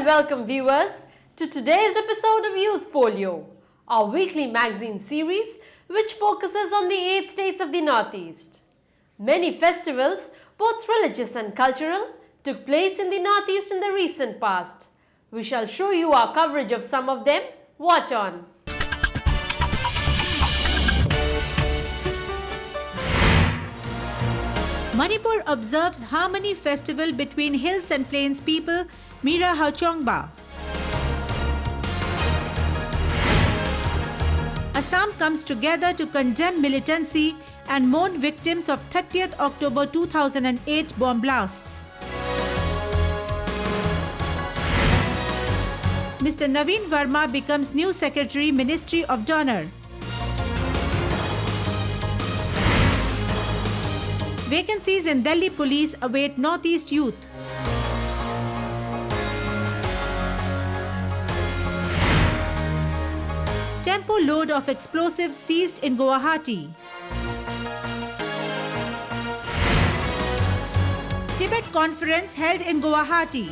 welcome viewers to today's episode of Youth Folio, our weekly magazine series which focuses on the 8 states of the Northeast. Many festivals, both religious and cultural, took place in the Northeast in the recent past. We shall show you our coverage of some of them. Watch on. Manipur observes Harmony Festival between hills and plains people, Mira Hauchongba. Assam comes together to condemn militancy and mourn victims of 30th October 2008 bomb blasts. Mr. Naveen Verma becomes new Secretary, Ministry of Donor. Vacancies in Delhi Police await Northeast youth. Tempo load of explosives seized in Guwahati. Tibet conference held in Guwahati.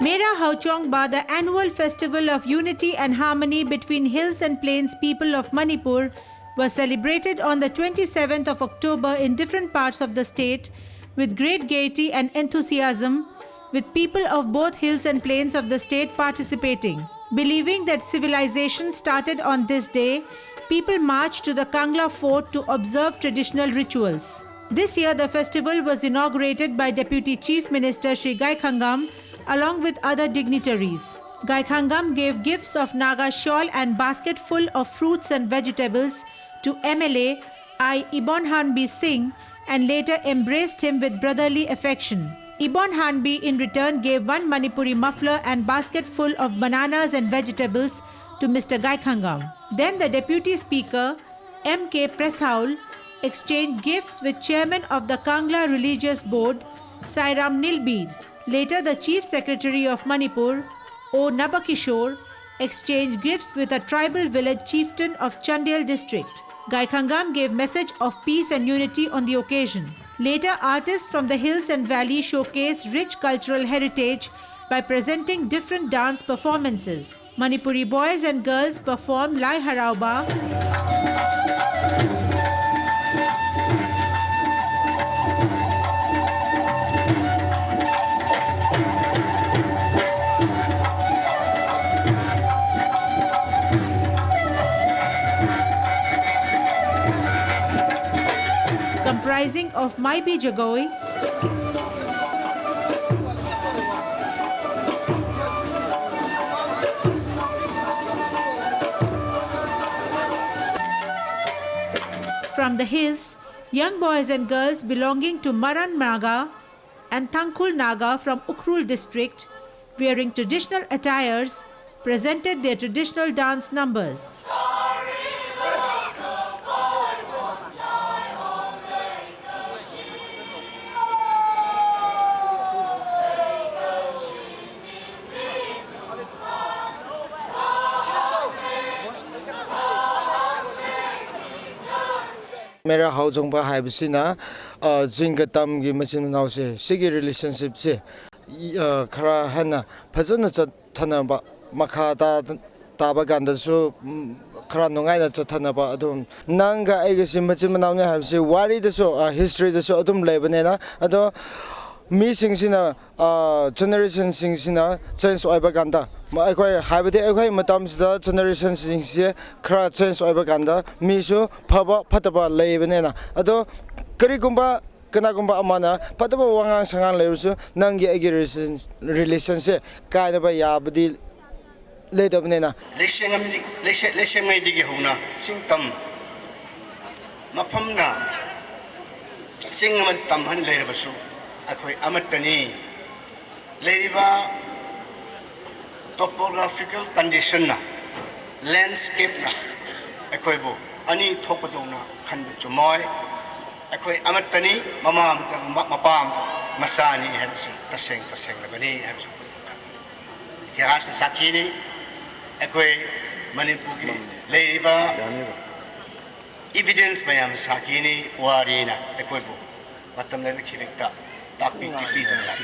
Mera Hauchongba, the annual festival of unity and harmony between hills and plains people of Manipur, was celebrated on the 27th of October in different parts of the state with great gaiety and enthusiasm, with people of both hills and plains of the state participating. Believing that civilization started on this day, people marched to the Kangla fort to observe traditional rituals. This year, the festival was inaugurated by Deputy Chief Minister Shri Gaikhangam along with other dignitaries. Gaikhangam gave gifts of Naga shawl and basket full of fruits and vegetables to MLA I. Ibon Hanbi Singh and later embraced him with brotherly affection. Ibon Hanbi in return gave one Manipuri muffler and basket full of bananas and vegetables to Mr. Gaikhangam. Then the Deputy Speaker, M.K. Preshaul, exchanged gifts with Chairman of the Kangla Religious Board, Sairam Nilbir. Later, the Chief Secretary of Manipur, O. Nabakishore, exchanged gifts with a tribal village chieftain of Chandel district. Gaikhangam gave message of peace and unity on the occasion. Later, artists from the hills and valley showcased rich cultural heritage by presenting different dance performances. Manipuri boys and girls performed Lai Harauba, comprising of Maibi Jagoi, from the hills, young boys and girls belonging to Maran Naga and Thankul Naga from Ukhrul district, wearing traditional attires, presented their traditional dance numbers. Mera Hauchongba haibsina jingatam gi machin naw se sigi relationship se khara hana phajana chathana ba makha ta ba ganda su khara nongai da chathana ba adum nanga ai gi machin naw ne haibse wari da so history da so adum lebane na ado mi singsina generation singsina change oiba ganda ma akhoi haibade akhoi matam sida generation singse khara change oiba ganda mi su phaba phataba leibane na ado karigumba kanagumba amana phataba wangang sangang leirusu nangi agi relationship kaina ba yabadi leidabane na lesheng mai digi hona singtam mafamna singam tamhan leirabasu akhoi amatani leiriba topographical condition na landscape na akhoi bo ani thopadona khanbu chumoy akhoi amatani mama mapam masani habsi taseng labani habsi इतिहास साक्षी ने अकोई मणिपुर की ꯂꯩꯔꯤꯕ evidence mayam sakini warina ekhoibu matam lebe khirikta takpi tipi dana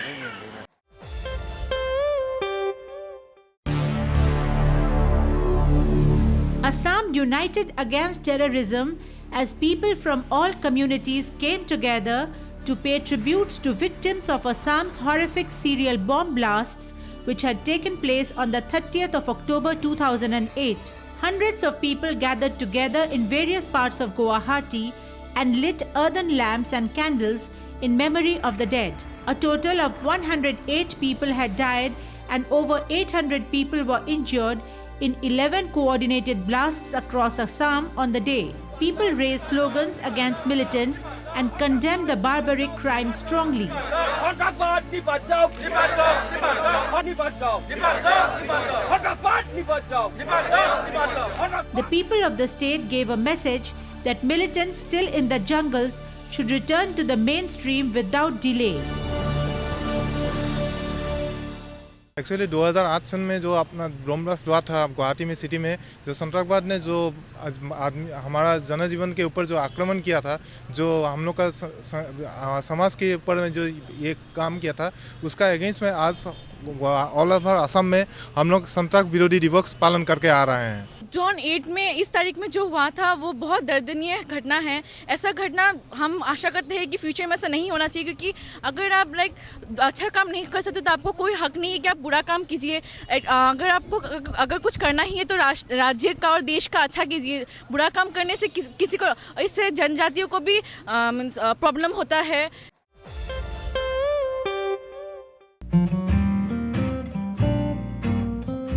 Assam united against terrorism as people from all communities came together to pay tributes to victims of Assam's horrific serial bomb blasts which had taken place on the 30th of October 2008. Hundreds of people gathered together in various parts of Guwahati and lit earthen lamps and candles in memory of the dead. A total of 108 people had died and over 800 people were injured in 11 coordinated blasts across Assam on the day. People raised slogans against militants and condemned the barbaric crime strongly. The people of the state gave a message that militants still in the jungles should return to the mainstream without delay. Actually 2008 सन में जो अपना bomb blast हुआ था गुवाहाटी में city में जो संतरागबाद ने जो हमारा जनजीवन के ऊपर जो आक्रमण किया था जो हम लोग का समाज के ऊपर में जो ये काम किया था उसका अगेंस्ट में आज ऑल ओवर असम में हम लोग संतराग विरोधी दिवस पालन करके आ रहे हैं। जून 8 में इस तारीख में जो हुआ था वो बहुत दर्दनीय घटना है। ऐसा घटना हम आशा करते हैं कि फ्यूचर में ऐसा नहीं होना चाहिए, क्योंकि अगर आप अच्छा काम नहीं कर सकते तो आपको कोई हक नहीं है कि आप बुरा काम कीजिए। अगर कुछ करना ही है तो राज्य का और देश का अच्छा कीजिए। बुरा काम करने से किसी को, इससे जनजातियों को भी प्रॉब्लम होता है।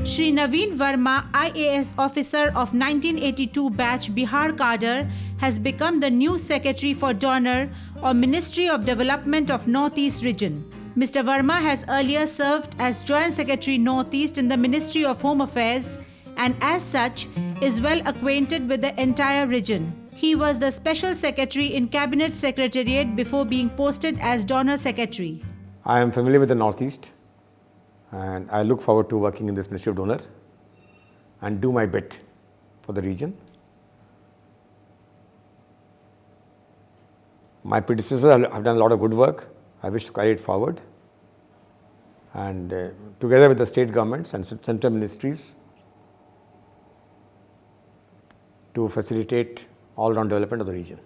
Shri Naveen Verma, IAS officer of 1982 batch Bihar cadre, has become the new Secretary for Donor or Ministry of Development of Northeast Region. Mr. Verma has earlier served as Joint Secretary Northeast in the Ministry of Home Affairs and as such is well acquainted with the entire region. He was the Special Secretary in Cabinet Secretariat before being posted as Donor Secretary. I am familiar with the Northeast, and I look forward to working in this Ministry of Donor and do my bit for the region. My predecessors have done a lot of good work. I wish to carry it forward, and together with the state governments and central ministries to facilitate all-round development of the region.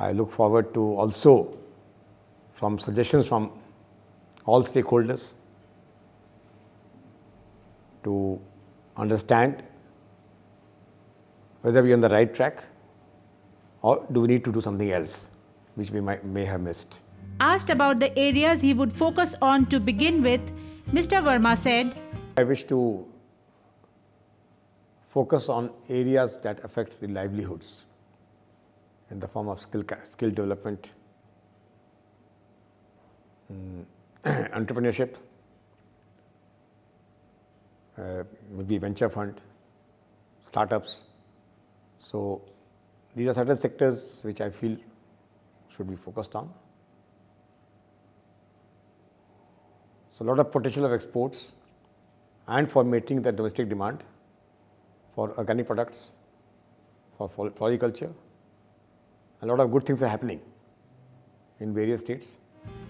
I look forward to also from suggestions from all stakeholders to understand whether we are on the right track or do we need to do something else which we may have missed. Asked about the areas he would focus on to begin with, Mr. Verma said, I wish to focus on areas that affect the livelihoods in the form of skill development, entrepreneurship, maybe venture fund, startups. So these are certain sectors which I feel should be focused on. So a lot of potential of exports and for meeting the domestic demand for organic products, for floriculture. A lot of good things are happening in various states.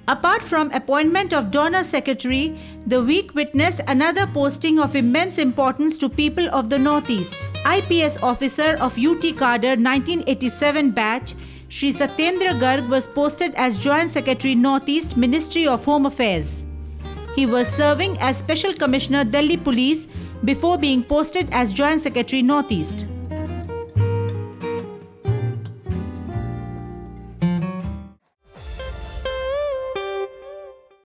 Apart from appointment of Donor Secretary, the week witnessed another posting of immense importance to people of the Northeast. IPS officer of UT cadre 1987 batch, Shri Satyendra Garg was posted as Joint Secretary Northeast Ministry of Home Affairs. He was serving as Special Commissioner Delhi Police before being posted as Joint Secretary Northeast.